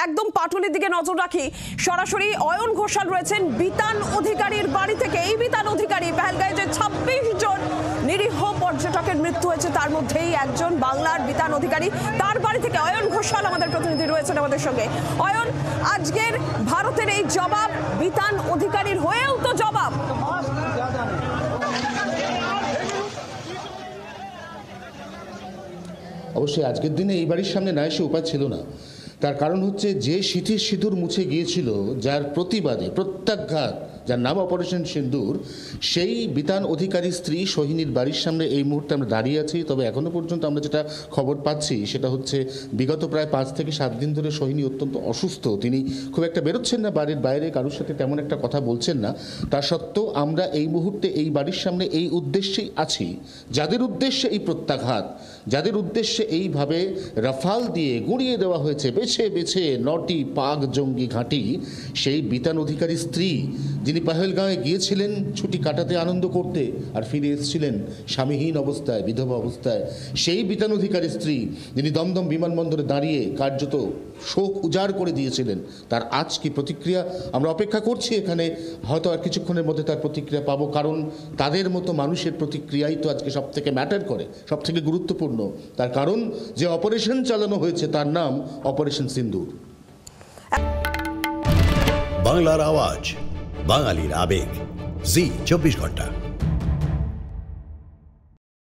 একদম পাটুলির দিকে নজর রাখি। সরাসরি অয়ন ঘোষাল রয়েছেন বিতান অধিকারীর বাড়ি থেকে। এই বিতান অধিকারী, পেহেলগাঁয়ে যে 26 জন নিরীহ পর্যটকের মৃত্যু হয়েছে তার মধ্যেই একজন বাংলার বিতান অধিকারী, তার বাড়ি থেকে অয়ন ঘোষাল আমাদের প্রতিনিধি রয়েছেন আমাদের সঙ্গে। অয়ন, আজকের ভারতের এই জবাব বিতান অধিকারীর হয়েও তো জবাব। অবশ্যই আজকের দিনে এই বাড়ির সামনে না এসে উপায় ছিল না। তার কারণ হচ্ছে যে সিঁথির সিঁদুর মুছে গিয়েছিল, যার প্রতিবাদে প্রত্যাঘাত, যার নাম অপারেশন সিন্দুর, সেই বিতান অধিকারী স্ত্রী সোহিনীর বাড়ির সামনে এই মুহূর্তে আমরা দাঁড়িয়ে আছি। তবে এখনও পর্যন্ত আমরা যেটা খবর পাচ্ছি সেটা হচ্ছে বিগত প্রায় 5 থেকে 7 দিন ধরে সোহিনী অত্যন্ত অসুস্থ। তিনি খুব একটা বেরোচ্ছেন না বাড়ির বাইরে, কারোর সাথে তেমন একটা কথা বলছেন না। তা সত্ত্বেও আমরা এই মুহূর্তে এই বাড়ির সামনে এই উদ্দেশ্যেই আছি, যাদের উদ্দেশ্যে এই প্রত্যাঘাত, যাদের উদ্দেশ্যে এইভাবে রাফাল দিয়ে গুঁড়িয়ে দেওয়া হয়েছে বেছে বেছে 9টি পাক জঙ্গি ঘাঁটি, সেই বিতান অধিকারী স্ত্রী যিনি পেহেলগাঁয়ে গিয়েছিলেন ছুটি কাটাতে, আনন্দ করতে, আর ফিরে এসেছিলেন স্বামীহীন অবস্থায়, বিধবা অবস্থায়, সেই বিতান অধিকারী স্ত্রী যিনি দমদম বিমানবন্দরে দাঁড়িয়ে কার্যত শোক উজাড় করে দিয়েছিলেন, তার আজ কি প্রতিক্রিয়া আমরা অপেক্ষা করছি। এখানে হয়তো আর কিছুক্ষণের মধ্যে তার প্রতিক্রিয়া পাবো, কারণ তাদের মতো মানুষের প্রতিক্রিয়াই তো আজকে সব থেকে ম্যাটার করে, সব থেকে গুরুত্বপূর্ণ। তার কারণ যে অপারেশন চালানো হয়েছে তার নাম অপারেশন সিন্দুর। বাংলার আওয়াজ, বাঙালির আবেগ, জি 24 ঘন্টা।